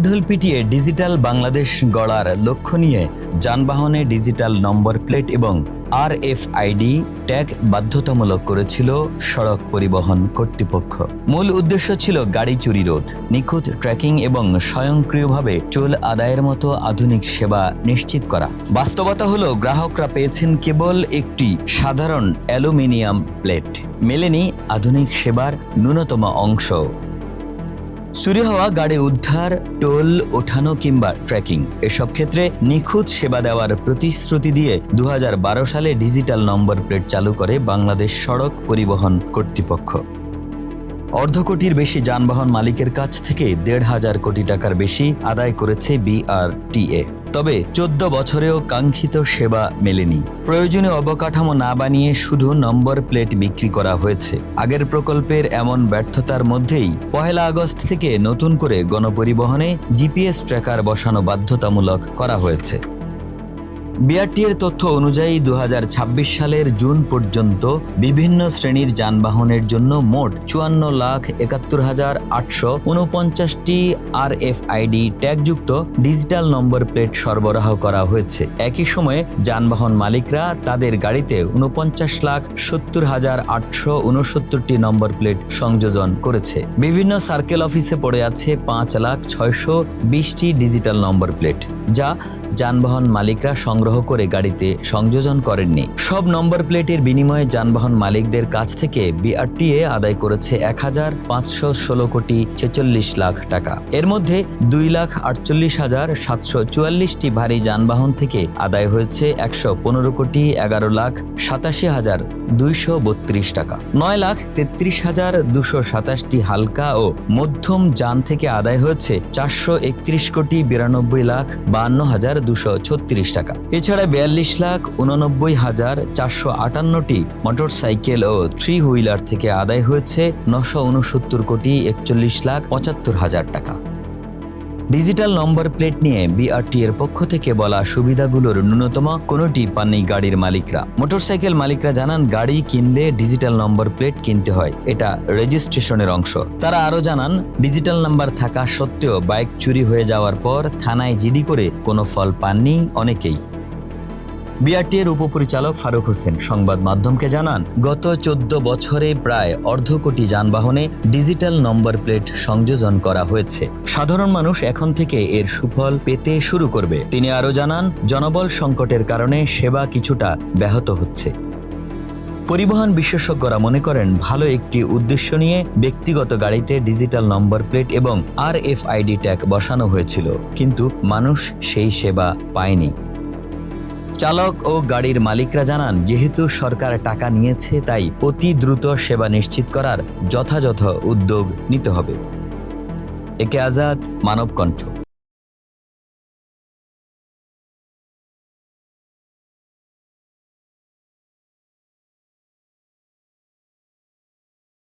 জয়ঢোল পিটিয়ে ডিজিটাল বাংলাদেশ গড়ার লক্ষ্য নিয়ে যানবাহনে ডিজিটাল নম্বর প্লেট এবং RFID ট্যাগ বাধ্যতামূলক করেছিল সড়ক পরিবহন কর্তৃপক্ষ। মূল উদ্দেশ্য ছিল গাড়ি চুরি রোধ, নিখুঁত ট্র্যাকিং এবং স্বয়ংক্রিয়ভাবে টোল আদায়ের মতো আধুনিক সেবা নিশ্চিত করা। বাস্তবতা হলো গ্রাহকরা পেয়েছেন কেবল একটি সাধারণ অ্যালুমিনিয়াম প্লেট, মেলেনি আধুনিক সেবার ন্যূনতম অংশ। চুরি হওয়া গাড়ি উদ্ধার, টোল ওঠানো কিংবা ট্র্যাকিং, এসব ক্ষেত্রে নিখুঁত সেবা দেওয়ার প্রতিশ্রুতি দিয়ে 2012 সালে ডিজিটাল নম্বর প্লেট চালু করে বাংলাদেশ সড়ক পরিবহন কর্তৃপক্ষ। অর্ধ কোটির বেশি যানবাহন মালিকের কাছ থেকে 1.5 কোটি টাকার বেশি আদায় করেছে BRTA। তবে 14 বছরেও কাঙ্ক্ষিত সেবা মেলেনি। প্রয়োজনীয় অবকাঠামো না বানিয়ে শুধু নম্বর প্লেট বিক্রি করা হয়েছে। আগের প্রকল্পের এমন ব্যর্থতার মধ্যেই 1 আগস্ট থেকে নতুন করে গণপরিবহনে GPS ট্র্যাকার বসানো বাধ্যতামূলক করা হয়েছে। BRTA-র তথ্য অনুযায়ী 2026 সালের জুন পর্যন্ত বিভিন্ন শ্রেণীর যানবাহনের জন্য মোট 54,71,849টি RFID ট্যাগযুক্ত ডিজিটাল নম্বর প্লেট সরবরাহ করা হয়েছে। একই সময়ে যানবাহন মালিকরা তাদের গাড়িতে 49,70,869টি নম্বর প্লেট সংযোজন করেছে। বিভিন্ন সার্কেল অফিসে পড়ে আছে 5,06,20টি ডিজিটাল নম্বর প্লেট, যা যানবাহন মালিকরা সংগ্রহ করে গাড়িতে সংযোজন করেননি। সব নম্বর প্লেটের বিনিময়ে যানবাহন মালিকদের কাছ থেকে BRTA আদায় করেছে 1,516 কোটি 46 লাখ টাকা। এর মধ্যে 2,48,744টি ভারী যানবাহন থেকে আদায় হয়েছে 115 কোটি 11,87,232 টাকা। 9,33,227টি হালকা ও মধ্যম যান থেকে আদায় হয়েছে 431 কোটি 92,52,236 টাকা। এছাড়া 42,89,458টি মোটরসাইকেল ও 3 হুইলার থেকে আদায় হয়েছে 969 কোটি 41,75,000 টাকা। ডিজিটাল নম্বর প্লেট নিয়ে BRTA-র পক্ষ থেকে বলা সুবিধাগুলোর ন্যূনতম কোনোটি পাননি গাড়ির মালিকরা। মোটরসাইকেল মালিকরা জানান, গাড়ি কিনলে ডিজিটাল নম্বর প্লেট কিনতে হয়, এটা রেজিস্ট্রেশনের অংশ। তারা আরও জানান, ডিজিটাল নাম্বার থাকা সত্ত্বেও বাইক চুরি হয়ে যাওয়ার পর থানায় জিডি করে কোনো ফল পাননি অনেকেই। BRTA-র উপপরিচালক ফারুক হোসেন সংবাদ মাধ্যমকে জানান, গত 14 বছরে প্রায় অর্ধ কোটি যানবাহনে ডিজিটাল নম্বর প্লেট সংযোজন করা হয়েছে। সাধারণ মানুষ এখন থেকে এর সুফল পেতে শুরু করবে। তিনি আরও জানান, জনবল সংকটের কারণে সেবা কিছুটা ব্যাহত হচ্ছে। পরিবহন বিশেষজ্ঞরা মনে করেন, ভালো একটি উদ্দেশ্য নিয়ে ব্যক্তিগত গাড়িতে ডিজিটাল নম্বর প্লেট এবং RFID ট্যাগ বসানো হয়েছিল, কিন্তু মানুষ সেই সেবা পায়নি। চালক ও গাড়ির মালিকরা জানান, যেহেতু সরকার টাকা নিয়েছে, তাই অতি দ্রুত সেবা নিশ্চিত করার যথাযথ উদ্যোগ নিতে হবে। একে আজাদ, মানবকণ্ঠ।